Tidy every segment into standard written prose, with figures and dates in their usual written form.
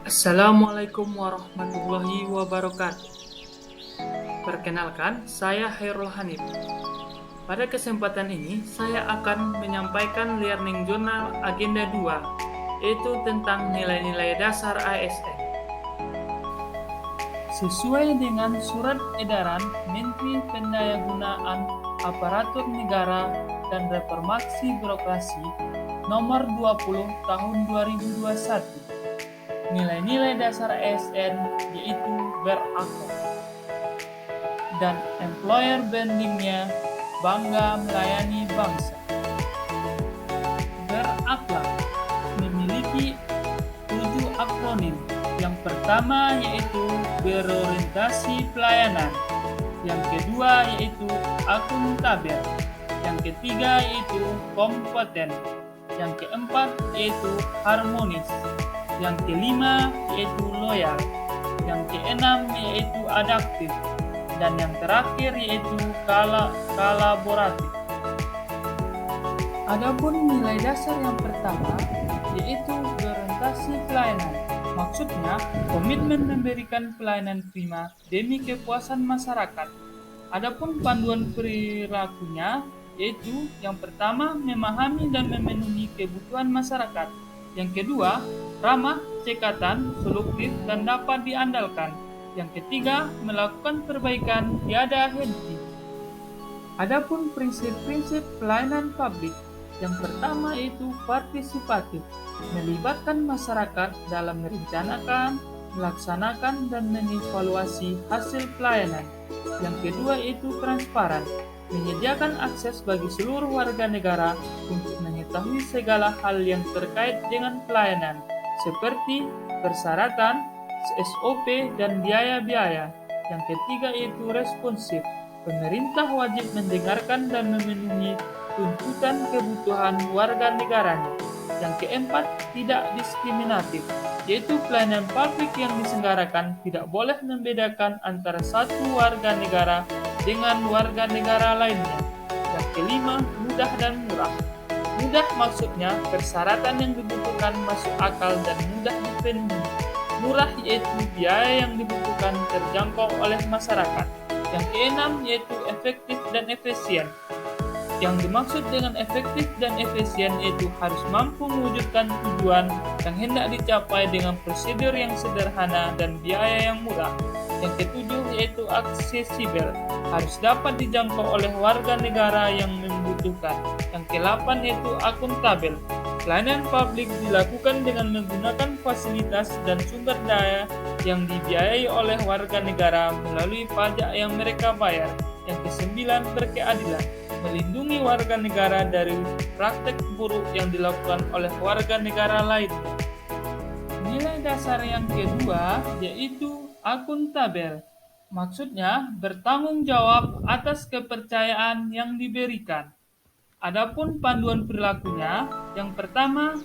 Assalamualaikum warahmatullahi wabarakatuh. Perkenalkan, saya Hairul Hanif. Pada kesempatan ini, saya akan menyampaikan Learning Journal Agenda 2, yaitu tentang nilai-nilai dasar ASN. Sesuai dengan Surat Edaran Menteri Pendayagunaan Aparatur Negara dan Reformasi Birokrasi Nomor 20 Tahun 2021, nilai-nilai dasar ASN yaitu berakhlak dan employer brandingnya bangga melayani bangsa. Berakhlak memiliki 7 akronim. Yang pertama yaitu berorientasi pelayanan. Yang kedua yaitu akuntabel. Yang ketiga yaitu kompeten. Yang keempat yaitu harmonis. Yang kelima yaitu loyal. Yang keenam yaitu adaptif. Dan yang terakhir yaitu kolaboratif. Adapun nilai dasar yang pertama yaitu berorientasi pelayanan. Maksudnya, komitmen memberikan pelayanan prima demi kepuasan masyarakat. Adapun panduan perilakunya yaitu yang pertama memahami dan memenuhi kebutuhan masyarakat. Yang kedua, ramah, cekatan, solutif, dan dapat diandalkan. Yang ketiga, melakukan perbaikan tiada henti. Adapun prinsip-prinsip pelayanan publik, yang pertama yaitu partisipatif, melibatkan masyarakat dalam merencanakan, melaksanakan, dan mengevaluasi hasil pelayanan. Yang kedua yaitu transparan, menyediakan akses bagi seluruh warga negara untuk mengetahui segala hal yang terkait dengan pelayanan, seperti persyaratan, SOP, dan biaya-biaya. Yang ketiga yaitu responsif, pemerintah wajib mendengarkan dan memenuhi tuntutan kebutuhan warga negaranya. Yang keempat, tidak diskriminatif, yaitu pelayanan publik yang diselenggarakan tidak boleh membedakan antara satu warga negara dengan warga negara lainnya. Yang kelima, mudah dan murah. Mudah maksudnya persyaratan yang dibutuhkan masuk akal dan mudah dipenuhi. Murah yaitu biaya yang dibutuhkan terjangkau oleh masyarakat. Yang keenam yaitu efektif dan efisien. Yang dimaksud dengan efektif dan efisien yaitu harus mampu mewujudkan tujuan yang hendak dicapai dengan prosedur yang sederhana dan biaya yang murah. Yang ketujuh yaitu aksesibel, harus dapat dijangkau oleh warga negara yang membutuhkan. Yang kedelapan yaitu akuntabel, pelayanan publik dilakukan dengan menggunakan fasilitas dan sumber daya yang dibiayai oleh warga negara melalui pajak yang mereka bayar. Yang kesembilan, berkeadilan, melindungi warga negara dari praktek buruk yang dilakukan oleh warga negara lain. Nilai dasar yang kedua yaitu akuntabel. Maksudnya bertanggung jawab atas kepercayaan yang diberikan. Adapun panduan perilakunya, yang pertama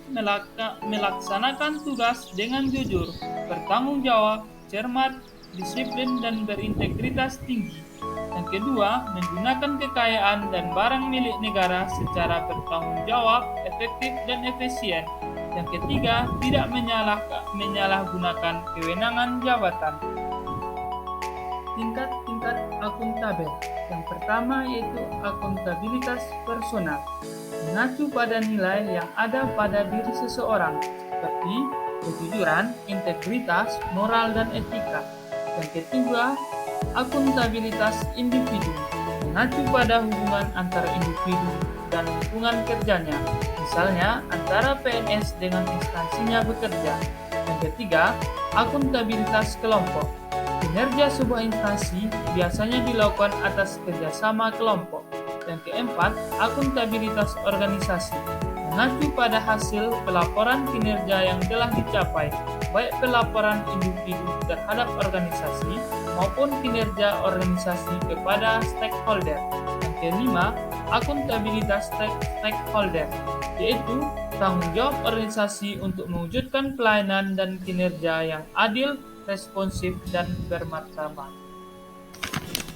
melaksanakan tugas dengan jujur, bertanggung jawab, cermat, disiplin, dan berintegritas tinggi. Yang kedua, menggunakan kekayaan dan barang milik negara secara bertanggung jawab, efektif, dan efisien. Yang ketiga, tidak menyalahgunakan kewenangan jabatan. Tingkat-tingkat akuntabel. Yang pertama yaitu akuntabilitas personal, mengacu pada nilai yang ada pada diri seseorang, seperti kejujuran, integritas, moral, dan etika. Yang kedua, akuntabilitas individu, mengacu pada hubungan antara individu dan lingkungan kerjanya, misalnya antara PNS dengan instansinya bekerja. Yang ketiga, akuntabilitas kelompok. Kinerja sebuah instansi biasanya dilakukan atas kerjasama kelompok. Yang keempat, akuntabilitas organisasi, mengacu pada hasil pelaporan kinerja yang telah dicapai, baik pelaporan individu terhadap organisasi maupun kinerja organisasi kepada stakeholder. Yang kelima, akuntabilitas stakeholder, yaitu tanggung jawab organisasi untuk mewujudkan pelayanan dan kinerja yang adil, responsif, dan bermartabat.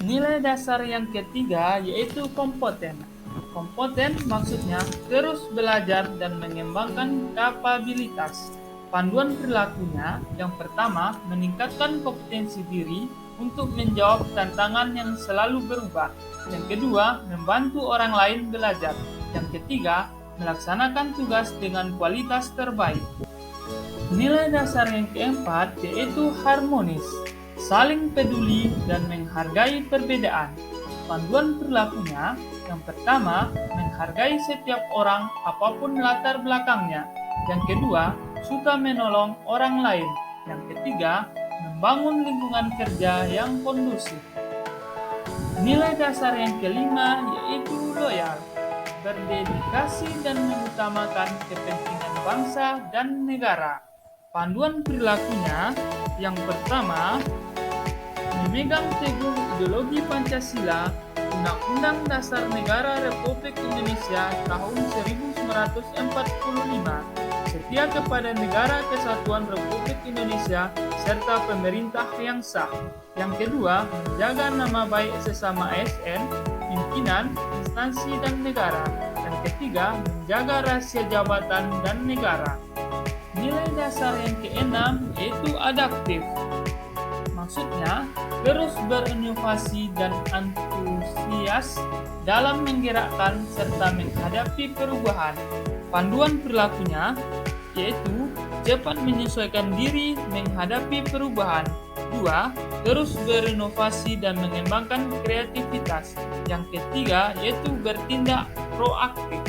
Nilai dasar yang ketiga yaitu kompeten. Kompeten maksudnya terus belajar dan mengembangkan kapabilitas. Panduan perilakunya yang pertama meningkatkan kompetensi diri untuk menjawab tantangan yang selalu berubah. Yang kedua, membantu orang lain belajar. Yang ketiga, melaksanakan tugas dengan kualitas terbaik. Nilai dasar yang keempat yaitu harmonis, saling peduli dan menghargai perbedaan. Panduan perilakunya yang pertama, menghargai setiap orang apapun latar belakangnya. Yang kedua, suka menolong orang lain. Yang ketiga, membangun lingkungan kerja yang kondusif. Nilai dasar yang kelima yaitu loyal, berdedikasi dan mengutamakan kepentingan bangsa dan negara. Panduan perilakunya yang pertama, memegang teguh ideologi Pancasila, Undang-Undang Dasar Negara Republik Indonesia tahun 1945, setia kepada Negara Kesatuan Republik Indonesia serta pemerintah yang sah. Yang kedua, menjaga nama baik sesama ASN, pimpinan, instansi, dan negara. Yang ketiga, menjaga rahasia jabatan dan negara. Nilai dasar yang keenam yaitu adaptif. Maksudnya, terus berinovasi dan antusias dalam menggerakkan serta menghadapi perubahan. Panduan perilakunya yaitu cepat menyesuaikan diri menghadapi perubahan. 2. Terus berinovasi dan mengembangkan kreativitas. Yang ketiga yaitu bertindak proaktif.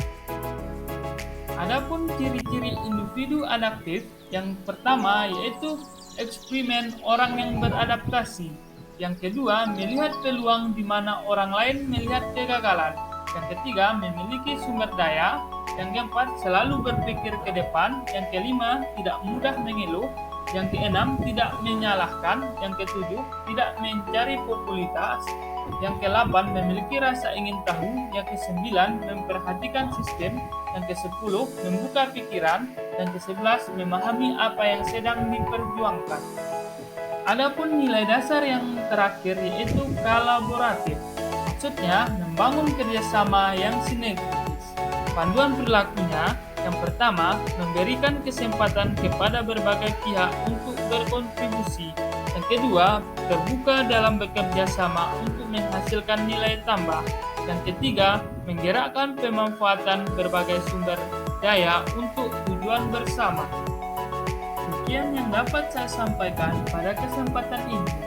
Adapun ciri-ciri individu adaptif, yang pertama yaitu eksperimen orang yang beradaptasi. Yang kedua, melihat peluang di mana orang lain melihat kegagalan. Yang ketiga, memiliki sumber daya. Yang keempat, selalu berpikir ke depan. Yang kelima, tidak mudah mengeluh. Yang keenam, tidak menyalahkan. Yang ketujuh, tidak mencari popularitas. Yang ke-8, memiliki rasa ingin tahu. Yang ke-9, memperhatikan sistem. Yang ke-10, membuka pikiran. Dan ke-11, memahami apa yang sedang diperjuangkan. Adapun nilai dasar yang terakhir yaitu kolaboratif. Maksudnya, membangun kerjasama yang sinergis. Panduan perilakunya yang pertama, memberikan kesempatan kepada berbagai pihak untuk berkontribusi. Yang kedua, terbuka dalam bekerja sama untuk menghasilkan nilai tambah. Yang ketiga, menggerakkan pemanfaatan berbagai sumber daya untuk tujuan bersama. Sekian yang dapat saya sampaikan pada kesempatan ini.